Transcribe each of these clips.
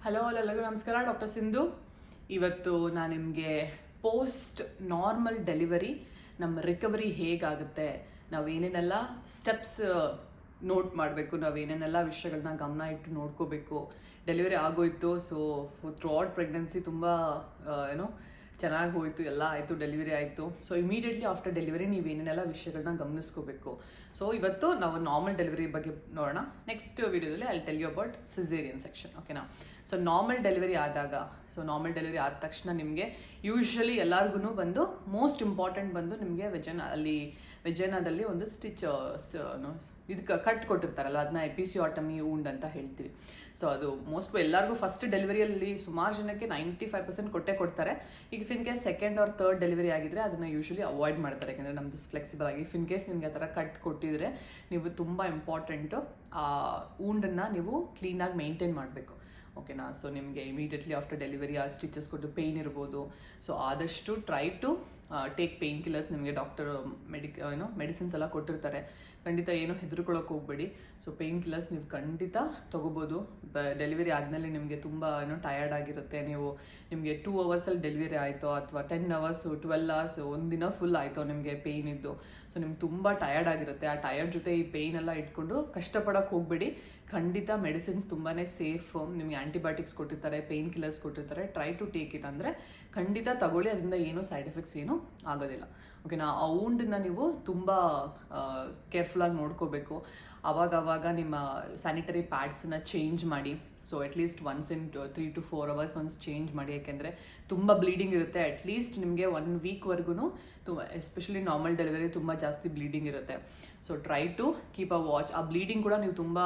Hello ಎಲ್ಲರಿಗೂ ನಮಸ್ಕಾರ. Doctor Sindhu. ಇವತ್ತು ನಾನು ನಿಮಗೆ ಪೋಸ್ಟ್ ನಾರ್ಮಲ್ ಡೆಲಿವರಿ ನಮ್ಮ ರಿಕವರಿ ಹೇಗಾಗುತ್ತೆ, ನಾವೇನೇನೆಲ್ಲ ಸ್ಟೆಪ್ಸ್ ನೋಟ್ ಮಾಡಬೇಕು, ನಾವೇನೇನೆಲ್ಲ ವಿಷಯಗಳನ್ನ ಗಮನ ಇಟ್ಟು ನೋಡ್ಕೋಬೇಕು. ಡೆಲಿವರಿ ಆಗೋಯ್ತು, ಸೊ ಥ್ರೂ ಔಟ್ ಪ್ರೆಗ್ನೆನ್ಸಿ ತುಂಬ ಚೆನ್ನಾಗಿ ಹೋಯಿತು, ಎಲ್ಲ ಆಯಿತು, ಡೆಲಿವರಿ ಆಯಿತು. ಸೊ ಇಮಿಡಿಯೇಟ್ಲಿ ಆಫ್ಟರ್ ಡೆಲಿವರಿ ನೀವೇನೇನೆಲ್ಲ ವಿಷಯಗಳನ್ನ ಗಮನಿಸ್ಕೋಬೇಕು. ಸೊ ಇವತ್ತು ನಾವು ನಾರ್ಮಲ್ ಡೆಲಿವರಿ ಬಗ್ಗೆ ನೋಡೋಣ. ನೆಕ್ಸ್ಟ್ ವಿಡಿಯೋದಲ್ಲಿ I tell you about caesarean section, ಓಕೆನಾ. ಸೊ ನಾರ್ಮಲ್ ಡೆಲಿವರಿ ಆದ ತಕ್ಷಣ ನಿಮಗೆ ಯೂಶ್ವಲಿ ಎಲ್ಲರಿಗೂ ಬಂದು ಮೋಸ್ಟ್ ಇಂಪಾರ್ಟೆಂಟ್ ಬಂದು ನಿಮಗೆ ವೆಜೆನಾದಲ್ಲಿ ಒಂದು ಸ್ಟಿಚ್ ಇದು ಕಟ್ ಕೊಟ್ಟಿರ್ತಾರಲ್ಲ, ಅದನ್ನ ಎಪಿಸಿಯಾಟಮಿ ವೂಂಡ್ ಅಂತ ಹೇಳ್ತೀವಿ. ಸೊ ಅದು ಮೋಸ್ಟ್ ಎಲ್ಲರಿಗೂ ಫಸ್ಟ್ ಡೆಲಿವರಿಯಲ್ಲಿ ಸುಮಾರು ಜನಕ್ಕೆ 95% ಕೊಟ್ಟೇ ಕೊಡ್ತಾರೆ. ಈಗ in case second R third delivery ಆಗಿದ್ರೆ ಅದನ್ನು ಯೂಶ್ವಲಿ ಅವಾಯ್ಡ್ ಮಾಡ್ತಾರೆ, ಯಾಕಂದರೆ ನಮ್ಮದು ಫ್ಲೆಕ್ಸಿಬಲ್ ಆಗಿ. ಇನ್ ಕೇಸ್ ನಿಮಗೆ ಆ ಥರ ಕಟ್ ಕೊಟ್ಟಿದ್ರೆ ನೀವು ತುಂಬ ಇಂಪಾರ್ಟೆಂಟು ಆ ವೂಂಡನ್ನು ನೀವು ಕ್ಲೀನಾಗಿ ಮೇಂಟೈನ್ ಮಾಡಬೇಕು, ಓಕೆನಾ. ಸೊ ನಿಮಗೆ ಇಮಿಡಿಯೇಟ್ಲಿ ಆಫ್ಟರ್ ಡೆಲಿವರಿ ಆ ಸ್ಟಿಚಸ್ ಕೊಟ್ಟು ಪೇಯ್ನ್ ಇರ್ಬೋದು. ಸೊ ಆದಷ್ಟು try to take pain killers. ನಿಮಗೆ ಡಾಕ್ಟರ್ ಮೆಡಿಸಿನ್ಸ್ ಎಲ್ಲ ಕೊಟ್ಟಿರ್ತಾರೆ, ಖಂಡಿತ ಏನು ಹೆದರ್ಕೊಳ್ಳೋಕೆ ಹೋಗಬೇಡಿ. ಸೊ ಪೇಯ್ನ್ ಕಿಲ್ಲರ್ಸ್ ನೀವು ಖಂಡಿತ ತೊಗೋಬೋದು. ಡೆಲಿವರಿ ಆದಮೇಲೆ ನಿಮಗೆ ತುಂಬ ಟಯರ್ಡ್ ಆಗಿರುತ್ತೆ. ನಿಮಗೆ 2 ಅವರ್ಸಲ್ಲಿ ಡೆಲಿವರಿ ಆಯಿತೋ ಅಥವಾ 10 ಅವರ್ಸ್ 12 ಅವರ್ಸ್ ಒಂದಿನ ಫುಲ್ ಆಯಿತೋ ನಿಮಗೆ ಪೇಯ್ನ್ ಇದ್ದು, ಸೊ ನಿಮ್ಗೆ ತುಂಬ ಟಯರ್ಡ್ ಆಗಿರುತ್ತೆ. ಆ ಟಯರ್ಡ್ ಜೊತೆ ಈ ಪೇಯ್ನ್ ಎಲ್ಲ ಇಟ್ಕೊಂಡು ಕಷ್ಟಪಡೋಕ್ಕೆ ಹೋಗಬೇಡಿ. ಖಂಡಿತ ಮೆಡಿಸಿನ್ಸ್ ತುಂಬಾ ಸೇಫ್. ನಿಮಗೆ ಆ್ಯಂಟಿಬಯೋಟಿಕ್ಸ್ ಕೊಟ್ಟಿರ್ತಾರೆ, ಪೇಯ್ನ್ ಕಿಲ್ಲರ್ಸ್ ಕೊಟ್ಟಿರ್ತಾರೆ, ಟ್ರೈ ಟು ಟೇಕ್ ಇಟ್. ಅಂದರೆ ಖಂಡಿತ ತಗೊಳ್ಳಿ, ಅದರಿಂದ ಏನೂ ಸೈಡ್ ಎಫೆಕ್ಟ್ಸ್ ಏನೂ ಆಗೋದಿಲ್ಲ, ಓಕೆನಾ. ಆ ವೂಂಡನ್ನ ನೀವು ತುಂಬ ಕೇರ್ಫುಲ್ಲಾಗಿ ನೋಡ್ಕೋಬೇಕು. ಆವಾಗ ನಿಮ್ಮ ಸ್ಯಾನಿಟರಿ ಪ್ಯಾಡ್ಸನ್ನ ಚೇಂಜ್ ಮಾಡಿ. So at least once in 3 to 4 hours once change ಮಾಡಿ, ಯಾಕೆಂದರೆ ತುಂಬ ಬ್ಲೀಡಿಂಗ್ ಇರುತ್ತೆ. ಅಟ್ಲೀಸ್ಟ್ ನಿಮಗೆ 1 ವೀಕ್ವರೆಗೂ ಎಸ್ಪೆಷಲಿ ನಾರ್ಮಲ್ ಡೆಲಿವರಿ ತುಂಬ ಜಾಸ್ತಿ ಬ್ಲೀಡಿಂಗ್ ಇರುತ್ತೆ. So try to keep a watch. ಆ ಬ್ಲೀಡಿಂಗ್ ಕೂಡ ನೀವು ತುಂಬ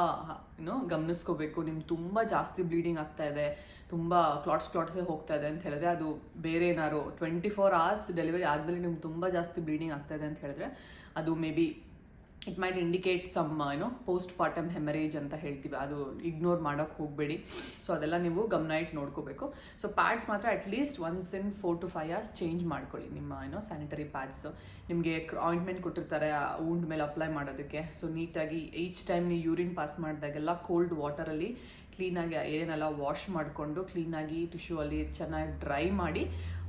ಗಮನಿಸ್ಕೋಬೇಕು. ನಿಮ್ಗೆ ತುಂಬ ಜಾಸ್ತಿ ಬ್ಲೀಡಿಂಗ್ ಆಗ್ತಾ ಇದೆ, ತುಂಬ ಕ್ಲಾಟ್ಸೇ ಹೋಗ್ತಾ ಇದೆ ಅಂತ ಹೇಳಿದ್ರೆ ಅದು ಬೇರೆ ಏನಾದ್ರು 24 ಅವರ್ಸ್ ಡೆಲಿವರಿ ಆದಮೇಲೆ ನಿಮ್ಗೆ ತುಂಬ ಜಾಸ್ತಿ ಬ್ಲೀಡಿಂಗ್ ಆಗ್ತಾ ಇದೆ ಅಂತ ಹೇಳಿದ್ರೆ ಅದು may be it might indicate some postpartum haemorrhage ಅಂತ ಹೇಳ್ತೀವಿ. ಅದು ಇಗ್ನೋರ್ ಮಾಡೋಕ್ಕೆ ಹೋಗಬೇಡಿ. ಸೊ ಅದೆಲ್ಲ ನೀವು ಗಮನ ಇಟ್ಟು ನೋಡ್ಕೋಬೇಕು. ಸೊ ಪ್ಯಾಡ್ಸ್ ಮಾತ್ರ at least once in 4 to 5 hours change ಮಾಡ್ಕೊಳ್ಳಿ ನಿಮ್ಮ ಸ್ಯಾನಿಟರಿ ಪ್ಯಾಡ್ಸ್. ನಿಮಗೆ ಆಯಿಂಟ್ಮೆಂಟ್ ಕೊಟ್ಟಿರ್ತಾರೆ ಆ ವೂಂಡ್ ಮೇಲೆ ಅಪ್ಲೈ ಮಾಡೋದಕ್ಕೆ. ಸೊ ನೀಟಾಗಿ ಈಚ್ ಟೈಮ್ ನೀವು ಯೂರಿನ್ ಪಾಸ್ ಮಾಡಿದಾಗೆಲ್ಲ ಕೋಲ್ಡ್ ವಾಟರಲ್ಲಿ ಕ್ಲೀನಾಗಿ ಏನೇನೆಲ್ಲ ವಾಶ್ ಮಾಡಿಕೊಂಡು ಕ್ಲೀನಾಗಿ ಟಿಶ್ಯೂ ಅಲ್ಲಿ ಚೆನ್ನಾಗಿ ಡ್ರೈ ಮಾಡಿ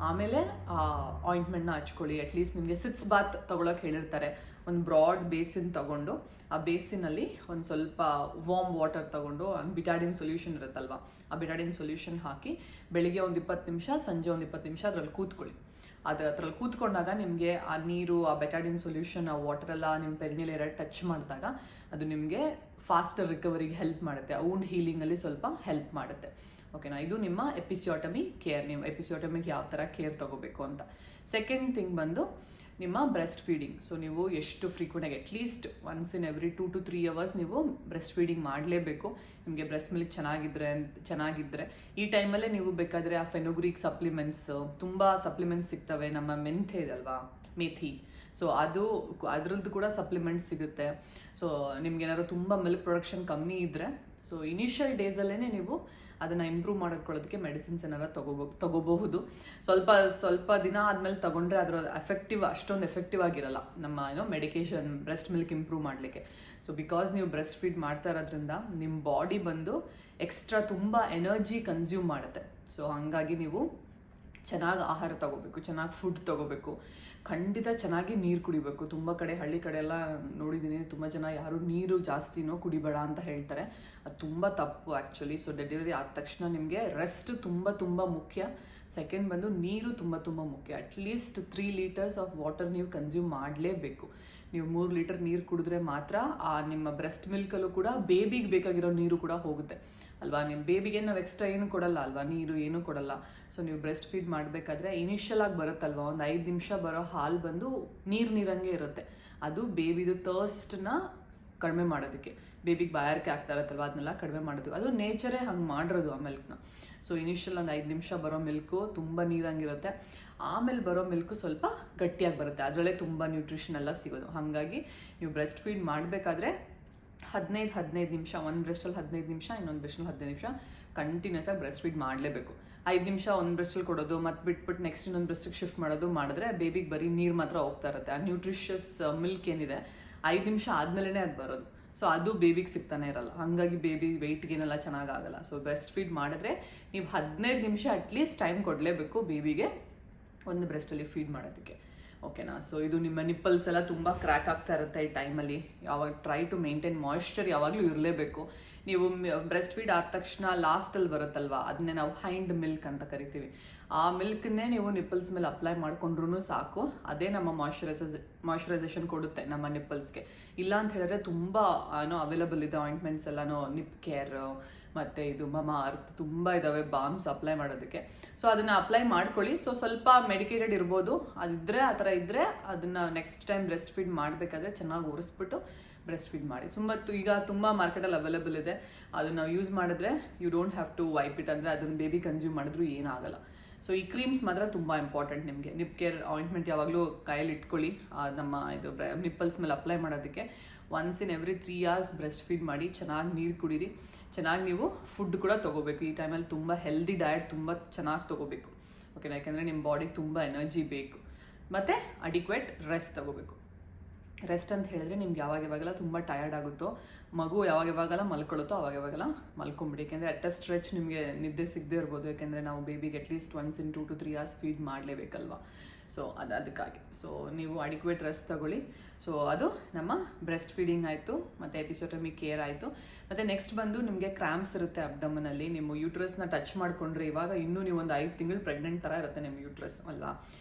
ಆಮೇಲೆ ಆ ಆಯಿಂಟ್ಮೆಂಟ್ನ ಹಚ್ಕೊಳ್ಳಿ. ಅಟ್ಲೀಸ್ಟ್ ನಿಮಗೆ 6 ಬಾತ್ ತೊಗೊಳಕ್ಕೆ ಹೇಳಿರ್ತಾರೆ. ಒಂದು ಬ್ರಾಡ್ ಬೇಸಿನ್ ತೊಗೊಂಡು ಆ ಬೇಸಿನಲ್ಲಿ ಒಂದು ಸ್ವಲ್ಪ ವಾರ್ಮ್ ವಾಟರ್ ತೊಗೊಂಡು ಬಿಟಾಡಿನ್ ಸೊಲ್ಯೂಷನ್ ಇರುತ್ತಲ್ವ, ಆ ಬಿಟಾಡಿನ್ ಸೊಲ್ಯೂಷನ್ ಹಾಕಿ ಬೆಳಿಗ್ಗೆ ಒಂದು 20 ನಿಮಿಷ, ಸಂಜೆ ಒಂದು 20 ನಿಮಿಷ ಅದರಲ್ಲಿ ಕೂತ್ಕೊಳ್ಳಿ. ಅದ್ರಲ್ಲಿ ಕೂತ್ಕೊಂಡಾಗ ನಿಮಗೆ ಆ ನೀರು, ಆ ಬೆಟಾಡಿನ್ ಸೊಲ್ಯೂಷನ್, ಆ ವಾಟರೆಲ್ಲ ನಿಮ್ಮ ಪೆರಿನಿಯಲ್ ಏರಿಯಾ ಟಚ್ ಮಾಡಿದಾಗ ಅದು ನಿಮಗೆ ಫಾಸ್ಟರ್ ರಿಕವರಿಗೆ ಹೆಲ್ಪ್ ಮಾಡುತ್ತೆ, ಆ ವೂಂಡ್ ಹೀಲಿಂಗಲ್ಲಿ ಸ್ವಲ್ಪ ಹೆಲ್ಪ್ ಮಾಡುತ್ತೆ, ಓಕೆನಾ. ಇದು ನಿಮ್ಮ ಎಪಿಸಿಯಾಟಮಿ ಕೇರ್. ನೀವು ಎಪಿಸಿಯಾಟಮಿಗೆ ಯಾವ ಥರ ಕೇರ್ ತೊಗೋಬೇಕು ಅಂತ. ಸೆಕೆಂಡ್ ಥಿಂಗ್ ಬಂದು ನಿಮ್ಮ ಬ್ರೆಸ್ಟ್ ಫೀಡಿಂಗ್. ಸೊ ನೀವು ಎಷ್ಟು ಫ್ರೀಕ್ವೆಂಟಾಗಿ at least once in every 2 to 3 hours ನೀವು ಬ್ರೆಸ್ಟ್ ಫೀಡಿಂಗ್ ಮಾಡಲೇಬೇಕು. ನಿಮಗೆ ಬ್ರೆಸ್ಟ್ ಮಿಲ್ಕ್ ಚೆನ್ನಾಗಿದ್ದರೆ ಈ ಟೈಮಲ್ಲೇ ನೀವು ಬೇಕಾದರೆ ಆ ಫೆನುಗ್ರೀಕ್ ಸಪ್ಲಿಮೆಂಟ್ಸ್, ತುಂಬ ಸಪ್ಲಿಮೆಂಟ್ಸ್ ಸಿಗ್ತವೆ. ನಮ್ಮ ಮೆಂಥೆ ಇದಲ್ವಾ, ಮೇಥಿ, ಸೊ ಅದರದ್ದು ಕೂಡ ಸಪ್ಲಿಮೆಂಟ್ಸ್ ಸಿಗುತ್ತೆ. ಸೊ ನಿಮ್ಗೇನಾದ್ರು ತುಂಬ ಮಿಲ್ಕ್ ಪ್ರೊಡಕ್ಷನ್ ಕಮ್ಮಿ ಇದ್ದರೆ ಸೊ ಇನಿಷಿಯಲ್ ಡೇಸಲ್ಲೇ ನೀವು ಅದನ್ನು ಇಂಪ್ರೂವ್ ಮಾಡ್ಕೊಳ್ಳೋದಕ್ಕೆ ಮೆಡಿಸಿನ್ಸ್ ಏನಾರು ತಗೋಬಹುದು. ಸ್ವಲ್ಪ ದಿನ ಆದಮೇಲೆ ತೊಗೊಂಡ್ರೆ ಅದರ ಅಷ್ಟೊಂದು ಎಫೆಕ್ಟಿವ್ ಆಗಿರಲ್ಲ ನಮ್ಮ ಮೆಡಿಕೇಶನ್ ಬ್ರೆಸ್ಟ್ ಮಿಲ್ಕ್ ಇಂಪ್ರೂವ್ ಮಾಡಲಿಕ್ಕೆ. ಸೊ ಬಿಕಾಸ್ ನೀವು ಬ್ರೆಸ್ಟ್ ಫೀಡ್ ಮಾಡ್ತಾ ಇರೋದ್ರಿಂದ ನಿಮ್ಮ ಬಾಡಿ ಬಂದು ಎಕ್ಸ್ಟ್ರಾ ತುಂಬ ಎನರ್ಜಿ ಕನ್ಸ್ಯೂಮ್ ಮಾಡುತ್ತೆ. ಸೊ ಹಾಗಾಗಿ ನೀವು ಚೆನ್ನಾಗಿ ಆಹಾರ ತೊಗೋಬೇಕು, ಚೆನ್ನಾಗಿ ಫುಡ್ ತೊಗೋಬೇಕು, ಖಂಡಿತ ಚೆನ್ನಾಗಿ ನೀರು ಕುಡಿಬೇಕು. ತುಂಬ ಕಡೆ ಹಳ್ಳಿ ಕಡೆ ಎಲ್ಲ ನೋಡಿದ್ದೀನಿ, ತುಂಬ ಜನ ಯಾರು ನೀರು ಜಾಸ್ತಿನೋ ಕುಡಿಬೇಡ ಅಂತ ಹೇಳ್ತಾರೆ. ಅದು ತುಂಬ ತಪ್ಪು ಆ್ಯಕ್ಚುಲಿ. ಸೊ ಡೆಲಿವರಿ ಆದ ತಕ್ಷಣ ನಿಮಗೆ ರೆಸ್ಟ್ ತುಂಬ ಮುಖ್ಯ. ಸೆಕೆಂಡ್ ಬಂದು ನೀರು ತುಂಬ ಮುಖ್ಯ. ಅಟ್ಲೀಸ್ಟ್ 3 ಲೀಟರ್ಸ್ ಆಫ್ ವಾಟರ್ ನೀವು ಕನ್ಸ್ಯೂಮ್ ಮಾಡಲೇಬೇಕು. ನೀವು 3 ಲೀಟರ್ ನೀರು ಕುಡಿದ್ರೆ ಮಾತ್ರ ಆ ನಿಮ್ಮ ಬ್ರೆಸ್ಟ್ ಮಿಲ್ಕಲ್ಲೂ ಕೂಡ ಬೇಬಿಗೆ ಬೇಕಾಗಿರೋ ನೀರು ಕೂಡ ಹೋಗುತ್ತೆ ಅಲ್ವಾ. ನಿಮ್ಮ ಬೇಬಿಗೆ ನಾವು ಎಕ್ಸ್ಟ್ರಾ ಏನು ಕೊಡಲ್ಲ ಅಲ್ವಾ, ನೀರು ಏನೂ ಕೊಡಲ್ಲ. ಸೊ ನೀವು ಬ್ರೆಸ್ಟ್ ಫೀಡ್ ಮಾಡಬೇಕಾದ್ರೆ ಇನಿಷಿಯಲ್ ಆಗಿ ಬರುತ್ತಲ್ವ, ಒಂದು 5 ನಿಮಿಷ ಬರೋ ಹಾಲು ಬಂದು ನೀರಂಗೆ ಇರುತ್ತೆ. ಅದು ಬೇಬಿದು ಥರ್ಸ್ಟನ್ನ ಕಡಿಮೆ ಮಾಡೋದಕ್ಕೆ, ಬೇಬಿಗೆ ಬಾಯಾರಿಕೆ ಆಗ್ತಾ ಇರುತ್ತಲ್ವ, ಅದನ್ನೆಲ್ಲ ಕಡಿಮೆ ಮಾಡೋದು. ಅದು ನೇಚರೇ ಹಂಗೆ ಮಾಡಿರೋದು ಆ ಮಿಲ್ಕ್ನ. ಸೊ ಇನಿಷಿಯಲ್ ಒಂದು 5 ನಿಮಿಷ ಬರೋ ಮಿಲ್ಕು ತುಂಬ ನೀರಂಗಿರುತ್ತೆ. ಆಮೇಲೆ ಬರೋ ಮಿಲ್ಕು ಸ್ವಲ್ಪ ಗಟ್ಟಿಯಾಗಿ ಬರುತ್ತೆ, ಅದರಲ್ಲೇ ತುಂಬ ನ್ಯೂಟ್ರಿಷನ್ ಎಲ್ಲ ಸಿಗೋದು. ಹಾಗಾಗಿ ನೀವು ಬ್ರೆಸ್ಟ್ ಫೀಡ್ ಮಾಡಬೇಕಾದ್ರೆ 15 ನಿಮಿಷ, ಒಂದು ಬ್ರೆಸ್ಟಲ್ಲಿ 15 ನಿಮಿಷ, ಇನ್ನೊಂದು ಬ್ರೆಸ್ಟಲ್ಲಿ 15 ನಿಮಿಷ ಕಂಟಿನ್ಯೂಸ್ ಆಗಿ ಬ್ರೆಸ್ಟ್ ಫೀಡ್ ಮಾಡಲೇಬೇಕು. 5 ನಿಮಿಷ ಒಂದು ಬ್ರೆಸ್ಟಲ್ಲಿ ಕೊಡೋದು, ಮತ್ತು ಬಿಟ್ಬಿಟ್ಟು ನೆಕ್ಸ್ಟ್ ಇನ್ನೊಂದು ಬ್ರೆಸ್ಟಿಗೆ ಶಿಫ್ಟ್ ಮಾಡಿದ್ರೆ ಬೇಬಿಗೆ ಬರೀ ನೀರು ಮಾತ್ರ ಹೋಗ್ತಾ ಇರುತ್ತೆ. ಆ ನ್ಯೂಟ್ರಿಷಿಯಸ್ ಮಿಲ್ಕ್ ಏನಿದೆ 5 ನಿಮಿಷ ಆದಮೇಲೆ ಅದು ಬರೋದು. ಸೊ ಅದು ಬೇಬಿಗೆ ಸಿಗ್ತಾನೆ ಇರಲ್ಲ, ಹಾಗಾಗಿ ಬೇಬಿ ವೆಯ್ಟ್ ಗೇನೆಲ್ಲ ಚೆನ್ನಾಗಾಗಲ್ಲ. ಸೊ ಬ್ರೆಸ್ಟ್ ಫೀಡ್ ಮಾಡಿದ್ರೆ ನೀವು 15 ನಿಮಿಷ ಅಟ್ಲೀಸ್ಟ್ ಟೈಮ್ ಕೊಡಲೇಬೇಕು ಬೇಬಿಗೆ ಒಂದು ಬ್ರೆಸ್ಟಲ್ಲಿ ಫೀಡ್ ಮಾಡೋದಕ್ಕೆ, ಓಕೆನಾ. ಸೊ ಇದು ನಿಮ್ಮ ನಿಪ್ಪಲ್ಸ್ ಎಲ್ಲ ತುಂಬ ಕ್ರ್ಯಾಕ್ ಆಗ್ತಾ ಇರುತ್ತೆ ಈ ಟೈಮಲ್ಲಿ. ಯಾವಾಗ ಟ್ರೈ ಟು ಮೇಂಟೈನ್ ಮಾಯ್ಶ್ಚರ್ ಯಾವಾಗಲೂ ಇರಲೇಬೇಕು. ನೀವು ಬ್ರೆಸ್ಟ್ ಫೀಡ್ ಆದ ತಕ್ಷಣ ಲಾಸ್ಟಲ್ಲಿ ಬರುತ್ತಲ್ವ, ಅದನ್ನೇ ನಾವು ಹೈಂಡ್ ಮಿಲ್ಕ್ ಅಂತ ಕರಿತೀವಿ. ಆ ಮಿಲ್ಕನ್ನೇ ನೀವು ನಿಪ್ಪಲ್ಸ್ ಮೇಲೆ ಅಪ್ಲೈ ಮಾಡ್ಕೊಂಡ್ರೂ ಸಾಕು, ಅದೇ ನಮ್ಮ ಮಾಯ್ಶ್ಚರೈಸೇಷನ್ ಕೊಡುತ್ತೆ ನಮ್ಮ ನಿಪ್ಪಲ್ಸ್ಗೆ. ಇಲ್ಲ ಅಂತ ಹೇಳಿದ್ರೆ ತುಂಬ ಅವೈಲಬಲ್ ಇದೆ ಆಯಿಂಟ್ಮೆಂಟ್ಸ್ ಎಲ್ಲನೂ, ನಿಪ್ ಕೇರ್ ಮತ್ತು ಇದು ಮಮಾ ಅರ್ತ್ ತುಂಬ ಇದ್ದಾವೆ ಬಾಮ್ಸ್ ಅಪ್ಲೈ ಮಾಡೋದಕ್ಕೆ. ಸೊ ಅದನ್ನು ಅಪ್ಲೈ ಮಾಡ್ಕೊಳ್ಳಿ. ಸೊ ಸ್ವಲ್ಪ ಮೆಡಿಕೇಟೆಡ್ ಇರ್ಬೋದು, ಅದಿದ್ದರೆ ಆ ಥರ ಇದ್ದರೆ ಅದನ್ನು ನೆಕ್ಸ್ಟ್ ಟೈಮ್ ಬ್ರೆಸ್ಟ್ ಫೀಡ್ ಮಾಡಬೇಕಾದ್ರೆ ಚೆನ್ನಾಗಿ ಒರೆಸ್ಬಿಟ್ಟು ಬ್ರೆಸ್ಟ್ ಫೀಡ್ ಮಾಡಿ. ಈಗ ತುಂಬ ಮಾರ್ಕೆಟಲ್ಲಿ ಅವೈಲೇಬಲ್ ಇದೆ, ಅದನ್ನು ನಾವು ಯೂಸ್ ಮಾಡಿದ್ರೆ you don't have to wipe it, ಅಂದರೆ ಅದನ್ನು ಬೇಬಿ ಕನ್ಸ್ಯೂಮ್ ಮಾಡಿದ್ರು ಏನಾಗಲ್ಲ. ಸೊ ಈ ಕ್ರೀಮ್ಸ್ ಮಾತ್ರ ತುಂಬ ಇಂಪಾರ್ಟೆಂಟ್ ನಿಮಗೆ. ನಿಪ್ ಕೇರ್ ಆಯಿಂಟ್ಮೆಂಟ್ ಯಾವಾಗಲೂ ಕೈಯಲ್ಲಿ ಇಟ್ಕೊಳ್ಳಿ, ನಮ್ಮ ಇದು ನಿಪ್ಪಲ್ಸ್ ಮೇಲೆ ಅಪ್ಲೈ ಮಾಡೋದಕ್ಕೆ. Once in every 3 hours breast feed ಮಾಡಿ, ಚೆನ್ನಾಗಿ ನೀರು ಕುಡೀರಿ, ಚೆನ್ನಾಗಿ ನೀವು ಫುಡ್ ಕೂಡ ತೊಗೋಬೇಕು. ಈ ಟೈಮಲ್ಲಿ ತುಂಬ ಹೆಲ್ದಿ ಡಯಟ್ ತುಂಬ ಚೆನ್ನಾಗಿ ತೊಗೋಬೇಕು, ಓಕೆನಾ. ಯಾಕೆಂದರೆ ನಿಮ್ಮ ಬಾಡಿಗೆ ತುಂಬ ಎನರ್ಜಿ ಬೇಕು. ಮತ್ತು ಅಡಿಕ್ವೇಟ್ ರೆಸ್ಟ್ ತೊಗೋಬೇಕು. ರೆಸ್ಟ್ ಅಂತ ಹೇಳಿದ್ರೆ ನಿಮ್ಗೆ ಯಾವಾಗೆಲ್ಲ ತುಂಬ ಟಯರ್ಡ್ ಆಗುತ್ತೋ, ಮಗು ಯಾವಾಗೆಲ್ಲ ಮಲ್ಕೊಳ್ಳುತ್ತೋ ಅವಾಗೆಲ್ಲ ಮಲ್ಕೊಂಬಿಡಿ. ಯಾಕೆಂದರೆ ಅಟ್ ಅ ಸ್ಟ್ರೆಚ್ ನಿಮಗೆ ನಿದ್ದೆ ಸಿಗದೇ ಇರ್ಬೋದು, ಯಾಕೆಂದರೆ ನಾವು ಬೇಬಿಗೆ at least once in 2 to 3 hours feed ಮಾಡಲೇಬೇಕಲ್ವ. ಸೊ ಅದಕ್ಕಾಗಿ ಸೊ ನೀವು ಅಡಿಕ್ವೇಟ್ ರೆಸ್ಟ್ ತಗೊಳ್ಳಿ. ಸೊ ಅದು ನಮ್ಮ ಬ್ರೆಸ್ಟ್ ಫೀಡಿಂಗ್ ಆಯಿತು, ಮತ್ತು ಎಪಿಸೋಟಮಿ ಕೇರ್ ಆಯಿತು. ಮತ್ತು ನೆಕ್ಸ್ಟ್ ಬಂದು ನಿಮಗೆ ಕ್ರ್ಯಾಂಪ್ಸ್ ಇರುತ್ತೆ ಅಬ್ಡಮನಲ್ಲಿ. ನಿಮ್ಮ ಯೂಟ್ರಸ್ನ ಟಚ್ ಮಾಡಿಕೊಂಡ್ರೆ ಇವಾಗ ಇನ್ನೂ ನೀವು ಒಂದು 5 ತಿಂಗಳು ಪ್ರೆಗ್ನೆಂಟ್ ಥರ ಇರುತ್ತೆ ನಿಮ್ಮ ಯೂಟ್ರಸ್ ಅಲ್ವಾ,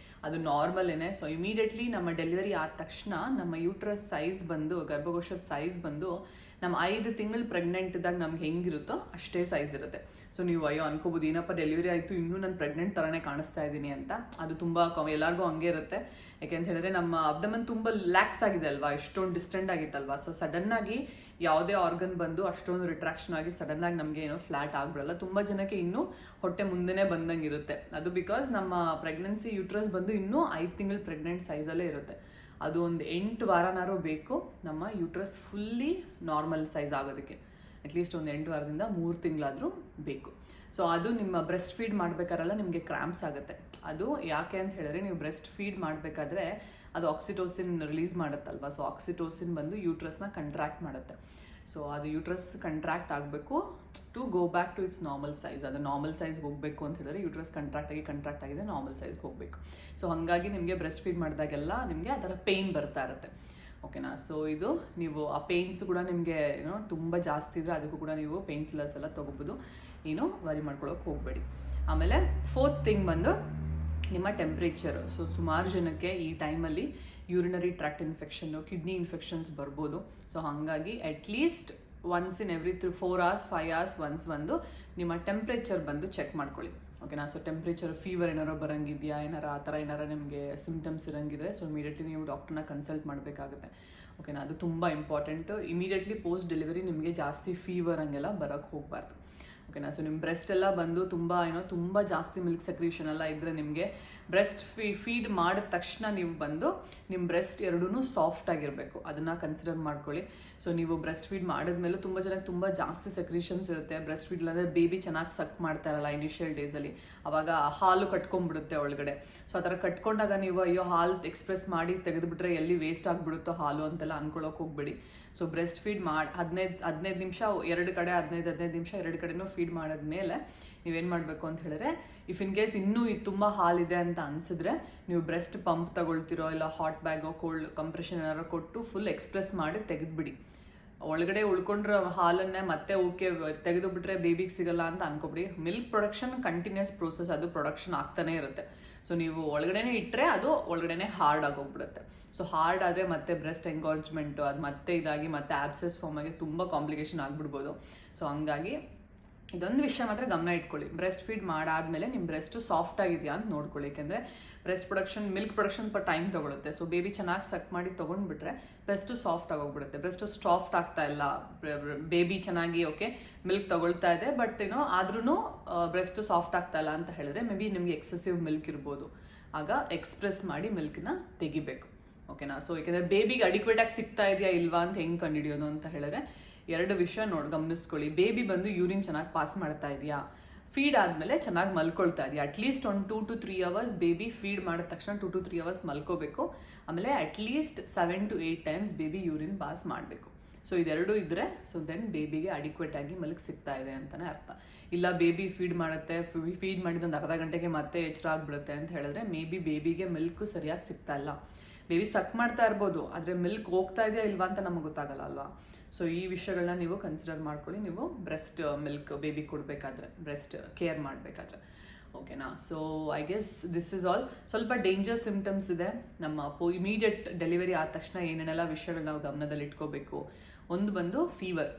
ಅದು ನಾರ್ಮಲೇನೆ. ಸೊ ಇಮಿಡಿಯೇಟ್ಲಿ ನಮ್ಮ ಡೆಲಿವರಿ ಆದ ತಕ್ಷಣ ನಮ್ಮ ಯೂಟ್ರಸ್ ಸೈಜ್ ಬಂದು, ಗರ್ಭಕೋಶದ ಸೈಜ್ ಬಂದು ನಮ್ಮ 5 ತಿಂಗಳು ಪ್ರೆಗ್ನೆಂಟ್ ಇದ್ದಾಗ ನಮ್ಗೆ ಹೆಂಗಿರುತ್ತೋ ಅಷ್ಟೇ ಸೈಜ್ ಇರುತ್ತೆ. ಸೊ ನೀವು ಅಯ್ಯೋ ಅನ್ಕೋಬೋದು, ಏನಪ್ಪ ಡೆಲಿವರಿ ಆಯಿತು ಇನ್ನೂ ನಾನು ಪ್ರೆಗ್ನೆಂಟ್ ಥರನೇ ಕಾಣಿಸ್ತಾ ಇದ್ದೀನಿ ಅಂತ. ಅದು ತುಂಬ ಎಲ್ಲರಿಗೂ ಹಂಗೆ ಇರುತ್ತೆ. ಯಾಕೆಂತ ಹೇಳಿದ್ರೆ ನಮ್ಮ ಅಬ್ಡಮನ್ ತುಂಬ ಲ್ಯಾಕ್ಸ್ ಆಗಿದೆ ಅಲ್ವಾ, ಎಷ್ಟೊಂದು ಡಿಸ್ಟೆಂಟ್ ಆಗಿತ್ತಲ್ವಾ. ಸೊ ಸಡನ್ನಾಗಿ ಯಾವುದೇ ಆರ್ಗನ್ ಬಂದು ಅಷ್ಟೊಂದು ರಿಟ್ರಾಕ್ಷನ್ ಆಗಿ ಸಡನ್ನಾಗಿ ನಮಗೆ ಏನೋ ಫ್ಲಾಟ್ ಆಗಿಬಿಡಲ್ಲ. ತುಂಬ ಜನಕ್ಕೆ ಇನ್ನೂ ಹೊಟ್ಟೆ ಮುಂದೆನೇ ಬಂದಂಗೆ ಇರುತ್ತೆ. ಅದು ಬಿಕಾಸ್ ನಮ್ಮ ಪ್ರೆಗ್ನೆನ್ಸಿ ಯೂಟ್ರಸ್ ಬಂದು ಇನ್ನೂ 5 ತಿಂಗಳು ಪ್ರೆಗ್ನೆಂಟ್ ಸೈಜಲ್ಲೇ ಇರುತ್ತೆ. ಅದು ಒಂದು 8 ವಾರನಾರು ಬೇಕು ನಮ್ಮ ಯೂಟ್ರಸ್ ಫುಲ್ಲಿ ನಾರ್ಮಲ್ ಸೈಜ್ ಆಗೋದಕ್ಕೆ. ಅಟ್ಲೀಸ್ಟ್ ಒಂದು 8 ವಾರದಿಂದ 3 ತಿಂಗಳಾದರೂ ಬೇಕು. ಸೊ ಅದು ನಿಮ್ಮ ಬ್ರೆಸ್ಟ್ ಫೀಡ್ ಮಾಡಬೇಕಾರಲ್ಲ ನಿಮಗೆ ಕ್ರ್ಯಾಂಪ್ಸ್ ಆಗುತ್ತೆ. ಅದು ಯಾಕೆ ಅಂತ ಹೇಳಿದ್ರೆ ನೀವು ಬ್ರೆಸ್ಟ್ ಫೀಡ್ ಮಾಡಬೇಕಾದ್ರೆ ಅದು ಆಕ್ಸಿಟೋಸಿನ್ ರಿಲೀಸ್ ಮಾಡುತ್ತಲ್ವ. ಸೊ ಆಕ್ಸಿಟೋಸಿನ್ ಬಂದು ಯೂಟ್ರಸ್ನ ಕಂಟ್ರಾಕ್ಟ್ ಮಾಡುತ್ತೆ. ಸೊ ಅದು ಯೂಟ್ರಸ್ ಕಂಟ್ರಾಕ್ಟ್ ಆಗಬೇಕು to go back to its normal size. ಅದು ನಾರ್ಮಲ್ ಸೈಜ್ಗೆ ಹೋಗಬೇಕು ಅಂತ ಹೇಳಿದ್ರೆ ಯೂಟ್ರಸ್ ಕಂಟ್ರಾಕ್ಟ್ ಆಗಿದೆ ನಾರ್ಮಲ್ ಸೈಜ್ಗೆ ಹೋಗಬೇಕು. ಸೊ ಹಾಗಾಗಿ ನಿಮಗೆ ಬ್ರೆಸ್ಟ್ ಫೀಡ್ ಮಾಡಿದಾಗೆಲ್ಲ ನಿಮಗೆ ಆ ಥರ ಪೇಯ್ನ್ ಬರ್ತಾ ಇರುತ್ತೆ, ಓಕೆನಾ. ಸೊ ಇದು ನೀವು ಆ ಪೇಯ್ನ್ಸ್ ಕೂಡ ನಿಮಗೆ ತುಂಬ ಜಾಸ್ತಿ ಇದ್ದರೆ ಅದಕ್ಕೂ ಕೂಡ ನೀವು ಪೇಯ್ನ್ ಕಿಲ್ಲರ್ಸ್ ಎಲ್ಲ ತೊಗೋಬೋದು, ಏನು ವರಿ ಮಾಡ್ಕೊಳ್ಳೋಕೆ ಹೋಗಬೇಡಿ. ಆಮೇಲೆ 4th ಥಿಂಗ್ ಬಂದು ನಿಮ್ಮ ಟೆಂಪ್ರೇಚರು. ಸೊ ಸುಮಾರು ಜನಕ್ಕೆ ಈ ಟೈಮಲ್ಲಿ urinary tract infection, kidney infections ಬರ್ಬೋದು. ಸೊ ಹಾಗಾಗಿ at least once in every 4 hours 5 hours once ಬಂದು ನಿಮ್ಮ ಟೆಂಪ್ರೇಚರ್ ಬಂದು ಚೆಕ್ ಮಾಡ್ಕೊಳ್ಳಿ, ಓಕೆನಾ. ಸೊ ಟೆಂಪ್ರೇಚರ್ ಫೀವರ್ ಏನಾರೋ ಬರೋಂಗಿದೆಯಾ, ಆ ಥರ ಏನಾರ ನಿಮಗೆ ಸಿಮ್ಟಮ್ಸ್ ಇರೋಂಗಿದ್ರೆ ಸೊ ಇಮಿಡಿಯೇಟ್ಲಿ ನೀವು ಡಾಕ್ಟರ್ನ ಕನ್ಸಲ್ಟ್ ಮಾಡಬೇಕಾಗುತ್ತೆ, ಓಕೆನಾ. ಅದು ತುಂಬ ಇಂಪಾರ್ಟೆಂಟು. ಇಮಿಡಿಯೇಟ್ಲಿ ಪೋಸ್ಟ್ ಡೆಲಿವರಿ ನಿಮಗೆ ಜಾಸ್ತಿ ಫೀವರ್ ಹಂಗೆಲ್ಲ ಬರೋಕ್ಕೆ ಹೋಗಬಾರ್ದು, ಓಕೆನಾ. ಸೊ ನಿಮ್ಮ ಬ್ರೆಸ್ಟ್ ಎಲ್ಲ ಬಂದು ತುಂಬ ಜಾಸ್ತಿ ಮಿಲ್ಕ್ ಸೆಕ್ರೀಷನ್ ಎಲ್ಲ ಇದ್ದರೆ ನಿಮಗೆ ಬ್ರೆಸ್ಟ್ ಫೀಡ್ ಮಾಡಿದ ತಕ್ಷಣ ನೀವು ಬಂದು ನಿಮ್ಮ ಬ್ರೆಸ್ಟ್ ಎರಡೂ ಸಾಫ್ಟ್ ಆಗಿರಬೇಕು, ಅದನ್ನು ಕನ್ಸಿಡರ್ ಮಾಡ್ಕೊಳ್ಳಿ. ಸೊ ನೀವು ಬ್ರೆಸ್ಟ್ ಫೀಡ್ ಮಾಡಿದ್ಮೇಲೆ ತುಂಬ ಜನಕ್ಕೆ ತುಂಬ ಜಾಸ್ತಿ ಸೆಕ್ರೀಷನ್ಸ್ ಇರುತ್ತೆ ಬ್ರೆಸ್ಟ್ ಫೀಡ್. ಅಂದರೆ ಬೇಬಿ ಚೆನ್ನಾಗಿ ಸಕ್ ಮಾಡ್ತಾ ಇರಲ್ಲ ಇನಿಷಿಯಲ್ ಡೇಸಲ್ಲಿ, ಆವಾಗ ಹಾಲು ಕಟ್ಕೊಂಡ್ಬಿಡುತ್ತೆ ಒಳಗಡೆ. ಸೊ ಆ ಥರ ಕಟ್ಕೊಂಡಾಗ ನೀವು ಅಯ್ಯೋ ಹಾಲು ಎಕ್ಸ್ಪ್ರೆಸ್ ಮಾಡಿ ತೆಗೆದುಬಿಟ್ರೆ ಎಲ್ಲಿ ವೇಸ್ಟ್ ಆಗಿಬಿಡುತ್ತೋ ಹಾಲು ಅಂತೆಲ್ಲ ಅನ್ಕೊಳ್ಳೋಕೆ ಹೋಗ್ಬೇಡಿ. ಸೊ ಬ್ರೆಸ್ಟ್ ಫೀಡ್ ಮಾಡಿ 15 ನಿಮಿಷ ಎರಡು ಕಡೆ 15 ನಿಮಿಷ ಎರಡು ಕಡೆನೂ ಫೀಡ್ ಮಾಡಿದ್ಮೇಲೆ ನೀವೇನು ಮಾಡಬೇಕು ಅಂತ ಹೇಳಿದ್ರೆ, ಇಫ್ ಇನ್ ಕೇಸ್ ಇನ್ನೂ ತುಂಬ ಹಾಲಿದೆ ಅಂತ ಅನಿಸಿದ್ರೆ ನೀವು ಬ್ರೆಸ್ಟ್ ಪಂಪ್ ತಗೊಳ್ತಿರೋ ಇಲ್ಲ ಹಾಟ್ ಬ್ಯಾಗೋ ಕೋಲ್ಡ್ ಕಂಪ್ರೆಷನ್ ಏನಾರು ಕೊಟ್ಟು ಫುಲ್ ಎಕ್ಸ್ಪ್ರೆಸ್ ಮಾಡಿ ತೆಗೆದುಬಿಡಿ. ಒಳಗಡೆ ಉಳ್ಕೊಂಡ್ರೆ ಹಾಲನ್ನೇ ಮತ್ತೆ ಓಕೆ ತೆಗೆದು ಬಿಟ್ರೆ ಬೇಬಿಗೆ ಸಿಗಲ್ಲ ಅಂತ ಅನ್ಕೊಬಿಡಿ. ಮಿಲ್ಕ್ ಪ್ರೊಡಕ್ಷನ್ ಕಂಟಿನ್ಯೂಸ್ ಪ್ರೋಸೆಸ್, ಅದು ಪ್ರೊಡಕ್ಷನ್ ಆಗ್ತಾನೆ ಇರುತ್ತೆ. ಸೊ ನೀವು ಒಳಗಡೆನೇ ಇಟ್ಟರೆ ಅದು ಒಳಗಡೆನೇ ಹಾರ್ಡ್ ಆಗೋಗ್ಬಿಡುತ್ತೆ. ಸೊ ಹಾರ್ಡ್ ಆದರೆ ಮತ್ತೆ ಬ್ರೆಸ್ಟ್ ಎಂಗಾರ್ಜ್ಮೆಂಟು ಅದು ಮತ್ತೆ ಇದಾಗಿ ಮತ್ತೆ ಆಬ್ಸೆಸ್ ಫಾರ್ಮ್ ಆಗಿ ತುಂಬ ಕಾಂಪ್ಲಿಕೇಶನ್ ಆಗಿಬಿಡ್ಬೋದು. ಸೊ ಹಂಗಾಗಿ ಇದೊಂದು ವಿಷಯ ಮಾತ್ರ ಗಮನ ಇಟ್ಕೊಳ್ಳಿ, ಬ್ರೆಸ್ಟ್ ಫೀಡ್ ಮಾಡಾದ್ಮೇಲೆ ನಿಮ್ಮ ಬ್ರೆಸ್ಟ್ ಸಾಫ್ಟ್ ಆಗಿದೆಯಾ ಅಂತ ನೋಡ್ಕೊಳ್ಳಿ. ಯಾಕೆಂದರೆ breast production milk production time ತೊಗೊಳುತ್ತೆ. ಸೊ ಬೇಬಿ ಚೆನ್ನಾಗಿ ಸಕ್ ಮಾಡಿ ತೊಗೊಂಡ್ಬಿಟ್ರೆ ಬ್ರೆಸ್ಟು ಸಾಫ್ಟ್ ಆಗೋಗ್ಬಿಡುತ್ತೆ. ಬ್ರೆಸ್ಟು ಸಾಫ್ಟ್ ಆಗ್ತಾ ಇಲ್ಲ, ಬೇಬಿ ಚೆನ್ನಾಗಿ ಓಕೆ ಮಿಲ್ಕ್ ತೊಗೊಳ್ತಾ ಇದೆ ಬಟ್ ಆದ್ರೂ ಬ್ರೆಸ್ಟ್ ಸಾಫ್ಟ್ ಆಗ್ತಾ ಇಲ್ಲ ಅಂತ ಹೇಳಿದ್ರೆ ಮೇ ಬಿ ನಿಮಗೆ ಎಕ್ಸೆಸಿವ್ ಮಿಲ್ಕ್ ಇರ್ಬೋದು. ಆಗ ಎಕ್ಸ್ಪ್ರೆಸ್ ಮಾಡಿ ಮಿಲ್ಕ್ನ ತೆಗಿಬೇಕು, ಓಕೆನಾ. ಸೊ ಯಾಕೆಂದರೆ ಬೇಬಿಗೆ ಅಡಿಕ್ವೇಟಾಗಿ ಸಿಗ್ತಾ ಇದೆಯಾ ಇಲ್ವಾ ಅಂತ ಹೆಂಗೆ ಕಂಡುಹಿಡಿಯೋದು ಅಂತ ಹೇಳಿದ್ರೆ 2 ವಿಷಯ ಗಮನಿಸ್ಕೊಳ್ಳಿ. ಬೇಬಿ ಬಂದು ಯೂರಿನ್ ಚೆನ್ನಾಗಿ ಪಾಸ್ ಮಾಡ್ತಾ ಇದೆಯಾ, ಫೀಡ್ ಆದಮೇಲೆ ಚೆನ್ನಾಗಿ ಮಲ್ಕೊಳ್ತಾ ಇದೆಯಾ. ಅಟ್ಲೀಸ್ಟ್ ಒಂದು 2 to 3 hours ಬೇಬಿ ಫೀಡ್ ಮಾಡಿದ ತಕ್ಷಣ 2 to 3 hours ಮಲ್ಕೋಬೇಕು. ಆಮೇಲೆ at least 7 to 8 times baby urine pass ಮಾಡಬೇಕು. ಸೊ ಇದೆರಡು ಇದ್ದರೆ ಸೊ ದೆನ್ ಬೇಬಿಗೆ ಅಡಿಕ್ವೇಟ್ ಆಗಿ ಮಿಲ್ಕ್ ಸಿಗ್ತಾ ಇದೆ ಅಂತಲೇ ಅರ್ಥ. ಇಲ್ಲ ಬೇಬಿ ಫೀಡ್ ಮಾಡುತ್ತೆ, ಫೀಡ್ ಮಾಡಿದ ಒಂದು ಅರ್ಧ ಗಂಟೆಗೆ ಮತ್ತೆ ಎಚ್ಚರ ಆಗಿಬಿಡುತ್ತೆ ಅಂತ ಹೇಳಿದ್ರೆ ಮೇ ಬಿ ಬೇಬಿಗೆ ಮಿಲ್ಕು ಸರಿಯಾಗಿ ಸಿಗ್ತಾ ಇಲ್ಲ. ಬೇಬಿ ಸಕ್ ಮಾಡ್ತಾ ಇರ್ಬೋದು, ಆದರೆ ಮಿಲ್ಕ್ ಹೋಗ್ತಾ ಇದೆಯಾ ಇಲ್ವಾ ಅಂತ ನಮಗೆ ಗೊತ್ತಾಗಲ್ಲ ಅಲ್ವಾ. ಸೊ ಈ ವಿಷಯಗಳನ್ನ ನೀವು ಕನ್ಸಿಡರ್ ಮಾಡ್ಕೊಳ್ಳಿ ನೀವು ಬ್ರೆಸ್ಟ್ ಮಿಲ್ಕ್ ಬೇಬಿ ಕೊಡಬೇಕಾದ್ರೆ, ಬ್ರೆಸ್ಟ್ ಕೇರ್ ಮಾಡಬೇಕಾದ್ರೆ. ಓಕೆನಾ. So I guess this is all. ಸ್ವಲ್ಪ ಡೇಂಜರ್ ಸಿಮ್ಟಮ್ಸ್ ಇದೆ ನಮ್ಮ ಇಮಿಡಿಯೇಟ್ ಡೆಲಿವರಿ ಆದ ತಕ್ಷಣ ಏನೇನೆಲ್ಲ ವಿಷಯಗಳು ನಾವು ಗಮನದಲ್ಲಿ ಇಟ್ಕೋಬೇಕು. ಒಂದು ಬಂದು ಫೀವರ್.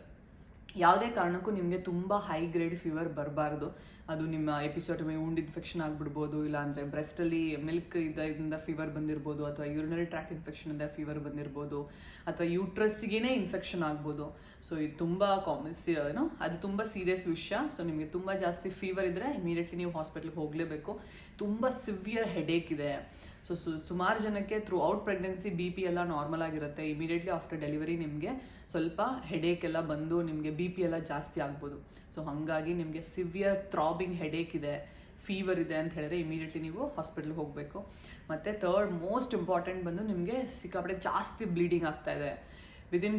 ಯಾವುದೇ ಕಾರಣಕ್ಕೂ ನಿಮಗೆ ತುಂಬ ಹೈ ಗ್ರೇಡ್ ಫೀವರ್ ಬರಬಾರ್ದು. ಅದು ನಿಮ್ಮ ಎಪಿಸೋಟಮಿ ವೂಂಡ್ ಇನ್ಫೆಕ್ಷನ್ ಆಗಿಬಿಡ್ಬೋದು, ಇಲ್ಲಾಂದರೆ ಬ್ರೆಸ್ಟಲ್ಲಿ ಮಿಲ್ಕ್ ಇದರಿಂದ ಫೀವರ್ ಬಂದಿರ್ಬೋದು, ಅಥವಾ ಯೂರಿನರಿ ಟ್ರ್ಯಾಕ್ಟ್ ಇನ್ಫೆಕ್ಷನಿಂದ ಫೀವರ್ ಬಂದಿರ್ಬೋದು, ಅಥವಾ ಯೂಟ್ರಸ್ಸಿಗೇ ಇನ್ಫೆಕ್ಷನ್ ಆಗ್ಬೋದು. ಸೊ ಇದು ತುಂಬ ಅದು ತುಂಬ ಸೀರಿಯಸ್ ವಿಷಯ. ಸೊ ನಿಮಗೆ ತುಂಬ ಜಾಸ್ತಿ ಫೀವರ್ ಇದ್ದರೆ ಇಮಿಡಿಯೇಟ್ಲಿ ನೀವು ಹಾಸ್ಪಿಟ್ಲಿಗೆ ಹೋಗಲೇಬೇಕು. ತುಂಬ ಸಿವಿಯರ್ ಹೆಡೇಕ್ ಇದೆ. ಸೊ ಸುಮಾರು ಜನಕ್ಕೆ ಥ್ರೂ ಔಟ್ ಪ್ರೆಗ್ನೆನ್ಸಿ BP ಎಲ್ಲ ನಾರ್ಮಲ್ ಆಗಿರುತ್ತೆ. ಇಮಿಡಿಯೇಟ್ಲಿ ಆಫ್ಟರ್ ಡೆಲಿವರಿ ನಿಮಗೆ ಸ್ವಲ್ಪ ಹೆಡೇಕ್ ಎಲ್ಲ ಬಂದು ನಿಮಗೆ BP ಎಲ್ಲ ಜಾಸ್ತಿ ಆಗ್ಬೋದು. ಸೊ ಹಾಗಾಗಿ ನಿಮಗೆ ಸಿವಿಯರ್ ಥ್ರಾಬಿಂಗ್ ಹೆಡೇಕ್ ಇದೆ, ಫೀವರ್ ಇದೆ ಅಂತ ಹೇಳಿದ್ರೆ ಇಮಿಡಿಯೇಟ್ಲಿ ನೀವು ಹಾಸ್ಪಿಟ್ಲಿಗೆ ಹೋಗಬೇಕು. ಮತ್ತು ಥರ್ಡ್ ಮೋಸ್ಟ್ ಇಂಪಾರ್ಟೆಂಟ್ ಬಂದು ನಿಮಗೆ ಸಿಕ್ಕಾಪಟ್ಟೆ ಜಾಸ್ತಿ ಬ್ಲೀಡಿಂಗ್ ಆಗ್ತಾ ಇದೆ. ವಿದಿನ್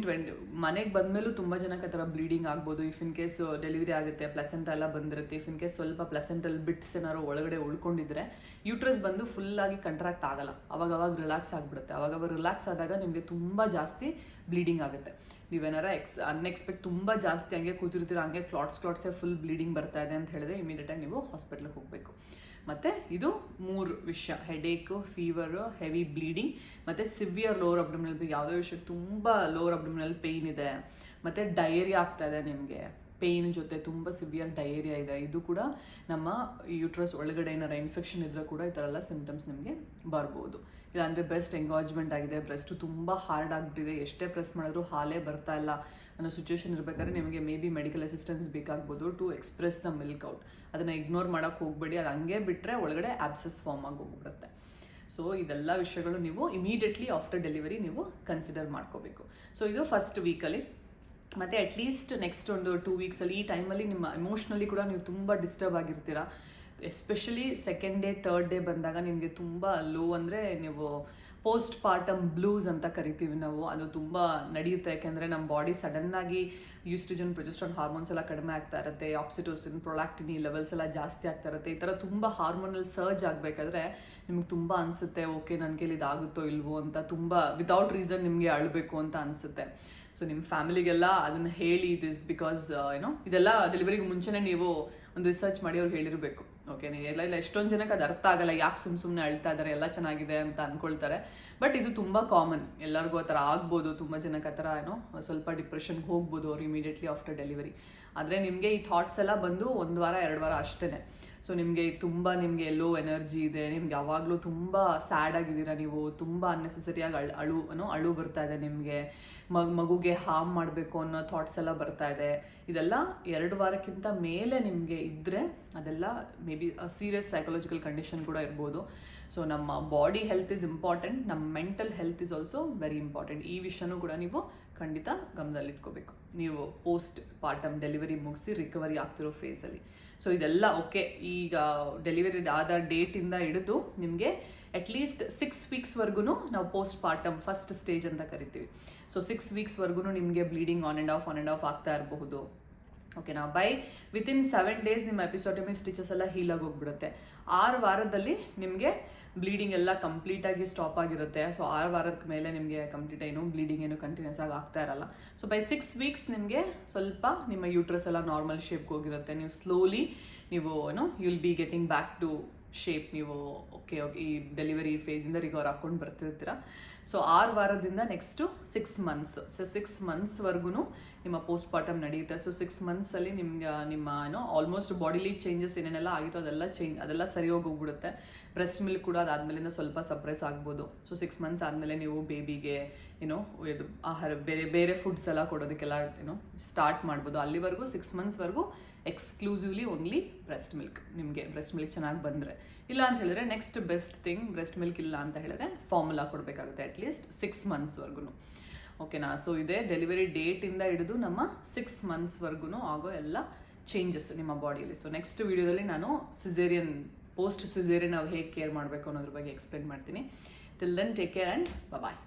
ಮನೆಗೆ ಬಂದಮೇಲೂ ತುಂಬ ಜನಕ್ಕೆ ಆ ಥರ ಬ್ಲೀಡಿಂಗ್ ಆಗ್ಬೋದು. ಇಫ್ ಇನ್ ಕೇಸ್ ಡೆಲಿವರಿ ಆಗುತ್ತೆ, ಪ್ಲೆಸೆಂಟ ಎಲ್ಲ ಬಂದಿರುತ್ತೆ, ಇಫ್ ಇನ್ ಕೇಸ್ ಸ್ವಲ್ಪ ಪ್ಲೆಸೆಂಟಲ್ಲಿ ಬಿಟ್ಸ್ ಏನಾದ್ರು ಒಳಗಡೆ ಉಳ್ಕೊಂಡಿದ್ರೆ ಯೂಟ್ರಸ್ ಬಂದು ಫುಲ್ಲಾಗಿ ಕಂಟ್ರಾಕ್ಟ್ ಆಗಲ್ಲ, ಅವಾಗ ರಿಲ್ಯಾಕ್ಸ್ ಆಗಿಬಿಡುತ್ತೆ. ಅವಾಗ ರಿಲ್ಯಾಕ್ಸ್ ಆದಾಗ ನಿಮಗೆ ತುಂಬ ಜಾಸ್ತಿ ಬ್ಲೀಡಿಂಗ್ ಆಗುತ್ತೆ. ನೀವೇನಾರ ಅನ್ಎಕ್ಸ್ಪೆಕ್ಟ್ ತುಂಬ ಜಾಸ್ತಿ ಹಂಗೆ ಕೂತಿರ್ತೀರ, ಹಂಗೆ ಕ್ಲಾಟ್ಸೇ ಫುಲ್ ಬ್ಲೀಡಿಂಗ್ ಬರ್ತಾ ಇದೆ ಅಂತ ಹೇಳಿದ್ರೆ ಇಮಿಡಿಯೇಟಾಗಿ ನೀವು ಹಾಸ್ಪಿಟ್ಲಿಗೆ ಹೋಗಬೇಕು. ಮತ್ತು ಇದು 3 ವಿಷಯ: ಹೆಡೇಕು, ಫೀವರು, ಹೆವಿ ಬ್ಲೀಡಿಂಗ್, ಮತ್ತು ಸಿವಿಯರ್ ಲೋವರ್ ಅಬ್ಡಮಿನಲ್ ಪೇನ್. ಯಾವುದೋ ವಿಷಯಕ್ಕೆ ತುಂಬ ಲೋವರ್ ಅಬ್ಡಮಿನಲ್ ಪೇಯ್ನ್ ಇದೆ, ಮತ್ತು ಡಯೇರಿಯಾ ಆಗ್ತಾ ಇದೆ ನಿಮಗೆ, ಪೇಯ್ನ್ ಜೊತೆ ತುಂಬ ಸಿವಿಯರ್ ಡಯೇರಿಯಾ ಇದೆ. ಇದು ಕೂಡ ನಮ್ಮ ಯೂಟ್ರಸ್ ಒಳಗಡೆ ಏನಾರ ಇನ್ಫೆಕ್ಷನ್ ಇದ್ದರೆ ಕೂಡ ಈ ಥರ ಎಲ್ಲ ಸಿಮ್ಟಮ್ಸ್ ನಿಮಗೆ ಬರ್ಬೋದು. ಇಲ್ಲಾಂದರೆ ಬ್ರೆಸ್ಟ್ ಎಂಗಾಜ್ಮೆಂಟ್ ಆಗಿದೆ, ಬ್ರೆಸ್ಟು ತುಂಬ ಹಾರ್ಡ್ ಆಗಿಬಿಟ್ಟಿದೆ, ಎಷ್ಟೇ ಪ್ರೆಸ್ ಮಾಡಿದ್ರು ಹಾಲೇ ಬರ್ತಾ ಇಲ್ಲ ಅನ್ನೋ ಸಿಚುವೇಶನ್ ಇರಬೇಕಾದ್ರೆ ನಿಮಗೆ ಮೇ ಬಿ ಮೆಡಿಕಲ್ ಅಸಿಸ್ಟೆನ್ಸ್ ಬೇಕಾಗ್ಬೋದು to express the milk out. ಅದನ್ನು ಇಗ್ನೋರ್ ಮಾಡೋಕ್ಕೆ ಹೋಗಬೇಡಿ, ಅದು ಹಂಗೆ ಬಿಟ್ಟರೆ ಒಳಗಡೆ ಆಬ್ಸೆಸ್ ಫಾರ್ಮ್ ಆಗಿ ಹೋಗ್ಬಿಡುತ್ತೆ. ಸೊ ಇದೆಲ್ಲ ವಿಷಯಗಳು ನೀವು ಇಮಿಡಿಯೇಟ್ಲಿ ಆಫ್ಟರ್ ಡೆಲಿವರಿ ನೀವು ಕನ್ಸಿಡರ್ ಮಾಡ್ಕೋಬೇಕು. ಸೊ ಇದು ಫಸ್ಟ್ ವೀಕಲ್ಲಿ. ಮತ್ತು ಅಟ್ಲೀಸ್ಟ್ ನೆಕ್ಸ್ಟ್ ಒಂದು 2 ವೀಕ್ಸಲ್ಲಿ ಈ ಟೈಮಲ್ಲಿ ನಿಮ್ಮ ಎಮೋಷ್ನಲಿ ಕೂಡ ನೀವು ತುಂಬ ಡಿಸ್ಟರ್ಬ್ ಆಗಿರ್ತೀರ. Especially second day, third day ಬಂದಾಗ ನಿಮಗೆ ತುಂಬ ಲೋ, ಅಂದರೆ ನೀವು ಪೋಸ್ಟ್ ಪಾರ್ಟಮ್ ಬ್ಲೂಸ್ ಅಂತ ಕರಿತೀವಿ ನಾವು, ಅದು ತುಂಬ ನಡೆಯುತ್ತೆ. ಯಾಕೆಂದರೆ ನಮ್ಮ ಬಾಡಿ ಸಡನ್ನಾಗಿ ಈಸ್ಟ್ರೋಜನ್, ಪ್ರೊಜೆಸ್ಟ್ರಾನ್ ಹಾರ್ಮೋನ್ಸ್ ಎಲ್ಲ ಕಡಿಮೆ ಆಗ್ತಾ ಇರುತ್ತೆ, ಆಕ್ಸಿಟೋಸಿನ್, ಪ್ರೊಲ್ಯಾಕ್ಟಿನಿ ಲೆವೆಲ್ಸ್ ಎಲ್ಲ ಜಾಸ್ತಿ ಆಗ್ತಾ ಇರುತ್ತೆ. ಈ ಥರ ತುಂಬ ಹಾರ್ಮೋನಲ್ ಸರ್ಜ್ ಆಗಬೇಕಾದ್ರೆ ನಿಮ್ಗೆ ತುಂಬ ಅನಿಸುತ್ತೆ, ಓಕೆ ನನ್ನ ಕೈಲಿ ಇದಾಗುತ್ತೋ ಇಲ್ವೋ ಅಂತ, ತುಂಬ ವಿತೌಟ್ ರೀಸನ್ ನಿಮಗೆ ಅಳಬೇಕು ಅಂತ ಅನಿಸುತ್ತೆ. ಸೊ ನಿಮ್ಮ ಫ್ಯಾಮಿಲಿಗೆಲ್ಲ ಅದನ್ನು ಹೇಳಿ, ಬಿಕಾಸ್ ಇದೆಲ್ಲ ಡೆಲಿವರಿಗೆ ಮುಂಚೆನೇ ನೀವು ಒಂದು ರಿಸರ್ಚ್ ಮಾಡಿ ಅವ್ರು ಹೇಳಿರಬೇಕು. ಓಕೆ, ಇಲ್ಲ ಎಷ್ಟೊಂದು ಜನಕ್ಕೆ ಅದು ಅರ್ಥ ಆಗಲ್ಲ, ಯಾಕೆ ಸುಮ್ಮನೆ ಅಳ್ತಾ ಇದ್ದಾರೆ, ಎಲ್ಲ ಚೆನ್ನಾಗಿದೆ ಅಂತ ಅಂದ್ಕೊಳ್ತಾರೆ. ಬಟ್ ಇದು ತುಂಬ ಕಾಮನ್, ಎಲ್ಲರಿಗೂ ಆ ಥರ ಆಗ್ಬೋದು. ತುಂಬ ಜನಕ್ಕೆ ಆ ಥರ ಸ್ವಲ್ಪ ಡಿಪ್ರೆಷನ್ಗೆ ಹೋಗ್ಬೋದು ಅವ್ರು ಇಮಿಡಿಯೇಟ್ಲಿ ಆಫ್ಟರ್ ಡೆಲಿವರಿ. ಆದರೆ ನಿಮಗೆ ಈ ಥಾಟ್ಸ್ ಎಲ್ಲ ಬಂದು 1 ವಾರ 2 ವಾರ ಅಷ್ಟೇ. ಸೊ ನಿಮಗೆ ತುಂಬ ಲೋ ಎನರ್ಜಿ ಇದೆ, ನಿಮ್ಗೆ ಯಾವಾಗಲೂ ತುಂಬ ಸ್ಯಾಡ್ ಆಗಿದ್ದೀರಾ, ನೀವು ತುಂಬ ಅನ್ನೆಸೆಸರಿಯಾಗಿ ಅಳು ಬರ್ತಾ ಇದೆ ನಿಮಗೆ, ಮಗುಗೆ ಹಾರ್ಮ್ ಮಾಡಬೇಕು ಅನ್ನೋ ಥಾಟ್ಸ್ ಎಲ್ಲ ಬರ್ತಾ ಇದೆ. ಇದೆಲ್ಲ 2 ವಾರಕ್ಕಿಂತ ಮೇಲೆ ನಿಮಗೆ ಇದ್ದರೆ ಅದೆಲ್ಲ may be serious psychological condition ಕೂಡ ಇರ್ಬೋದು. ಸೊ ನಮ್ಮ ಬಾಡಿ ಹೆಲ್ತ್ ಇಸ್ ಇಂಪಾರ್ಟೆಂಟ್, ನಮ್ಮ mental health is also very important. ಈ ವಿಷಯನೂ ಕೂಡ ನೀವು ಖಂಡಿತ ಗಮನದಲ್ಲಿಟ್ಕೋಬೇಕು ನೀವು ಪೋಸ್ಟ್ ಪಾರ್ಟಮ್ ಡೆಲಿವರಿ ಮುಗಿಸಿ ರಿಕವರಿ ಆಗ್ತಿರೋ ಫೇಸಲ್ಲಿ. ಸೊ ಇದೆಲ್ಲ ಓಕೆ. ಈಗ ಡೆಲಿವರಿ ಆದ ಡೇಟಿಂದ ಹಿಡಿದು ನಿಮಗೆ ಅಟ್ಲೀಸ್ಟ್ 6 ವೀಕ್ಸ್ವರೆಗೂ ನಾವು ಪೋಸ್ಟ್ ಪಾರ್ಟಮ್ ಫಸ್ಟ್ ಸ್ಟೇಜ್ ಅಂತ ಕರಿತೀವಿ. ಸೊ 6 ವೀಕ್ಸ್ವರೆಗೂ ನಿಮಗೆ ಬ್ಲೀಡಿಂಗ್ ಆನ್ ಆ್ಯಂಡ್ ಆಫ್ ಆಗ್ತಾ ಇರಬಹುದು. ಓಕೆನಾ. ವಿತಿನ್ 7 ಡೇಸ್ ನಿಮ್ಮ ಎಪಿಸೋಟಮಿ ಸ್ಟಿಚಸ್ ಎಲ್ಲ ಹೀಲ್ ಆಗಿ ಹೋಗ್ಬಿಡುತ್ತೆ. 6 ವಾರದಲ್ಲಿ ನಿಮಗೆ ಬ್ಲೀಡಿಂಗ್ ಎಲ್ಲ ಕಂಪ್ಲೀಟಾಗಿ ಸ್ಟಾಪ್ ಆಗಿರುತ್ತೆ. ಸೊ 6 ವಾರದ ಮೇಲೆ ನಿಮಗೆ ಕಂಪ್ಲೀಟ್ ಬ್ಲೀಡಿಂಗ್ ಕಂಟಿನ್ಯೂಸ್ ಆಗಿ ಆಗ್ತಾ ಇರಲ್ಲ. ಸೊ 6 ವೀಕ್ಸ್ ನಿಮಗೆ ಸ್ವಲ್ಪ ನಿಮ್ಮ ಯೂಟ್ರಸ್ ಎಲ್ಲ ನಾರ್ಮಲ್ ಶೇಪ್ಗೆ ಹೋಗಿರುತ್ತೆ. ನೀವು ಸ್ಲೋಲಿ ನೀವು will be getting back to shape. ನೀವು ಓಕೆ ಈ ಡೆಲಿವರಿ ಫೇಸಿಂದ ರಿಕವರ್ ಹಾಕ್ಕೊಂಡು ಬರ್ತಿರ್ತೀರ. ಸೊ 6 ವಾರದಿಂದ ನೆಕ್ಸ್ಟು 6 ಮಂತ್ಸ್. ಸೊ 6 ಮಂತ್ಸ್ವರೆಗೂ ನಿಮ್ಮ ಪೋಸ್ಟ್ ಪಾರ್ಟಮ್ ನಡೆಯುತ್ತೆ. ಸೊ 6 ಮಂತ್ಸಲ್ಲಿ ನಿಮ್ಮ ಆಲ್ಮೋಸ್ಟ್ ಬಾಡಿಲಿ ಚೇಂಜಸ್ ಏನೇನೆಲ್ಲ ಆಗಿತ್ತು ಅದೆಲ್ಲ ಸರಿ ಹೋಗ್ಬಿಡುತ್ತೆ. ಬ್ರೆಸ್ಟ್ ಮಿಲ್ಕ್ ಕೂಡ ಅದಾದಮೇಲಿಂದ ಸ್ವಲ್ಪ ಸಪ್ರೆಸ್ ಆಗ್ಬೋದು. ಸೊ 6 ಮಂತ್ಸ್ ಆದಮೇಲೆ ನೀವು ಬೇಬಿಗೆ ಇದು ಆಹಾರ ಬೇರೆ ಫುಡ್ಸ್ ಎಲ್ಲ ಕೊಡೋದಕ್ಕೆಲ್ಲ ಸ್ಟಾರ್ಟ್ ಮಾಡ್ಬೋದು. ಅಲ್ಲಿವರೆಗೂ 6 ಮಂತ್ಸ್ವರೆಗೂ ಎಕ್ಸ್ಕ್ಲೂಸಿವ್ಲಿ ಓನ್ಲಿ ಬ್ರೆಸ್ಟ್ ಮಿಲ್ಕ್. ನಿಮಗೆ ಬ್ರೆಸ್ಟ್ ಮಿಲ್ಕ್ ಚೆನ್ನಾಗಿ ಬಂದರೆ, ಇಲ್ಲ ಅಂತ ಹೇಳಿದ್ರೆ next best thing breast milk ಇಲ್ಲ ಅಂತ ಹೇಳಿದ್ರೆ ಫಾರ್ಮುಲಾ ಕೊಡಬೇಕಾಗುತ್ತೆ ಅಟ್ಲೀಸ್ಟ್ 6 ಮಂತ್ಸ್ವರೆಗೂ. ಓಕೆನಾ. ಸೊ ಇದೇ ಡೆಲಿವರಿ ಡೇಟಿಂದ ಹಿಡಿದು ನಮ್ಮ 6 ಮಂತ್ಸ್ವರೆಗೂ ಆಗೋ ಎಲ್ಲ ಚೇಂಜಸ್ ನಿಮ್ಮ ಬಾಡಿಯಲ್ಲಿ. ಸೊ ನೆಕ್ಸ್ಟ್ ವಿಡಿಯೋದಲ್ಲಿ ನಾನು ಪೋಸ್ಟ್ ಸಿಸೇರಿಯನ್ ನಾವು ಹೇಗೆ ಕೇರ್ ಮಾಡಬೇಕು ಅನ್ನೋದ್ರ ಬಗ್ಗೆ ಎಕ್ಸ್ಪ್ಲೇನ್ ಮಾಡ್ತೀನಿ. Till then take care and bye.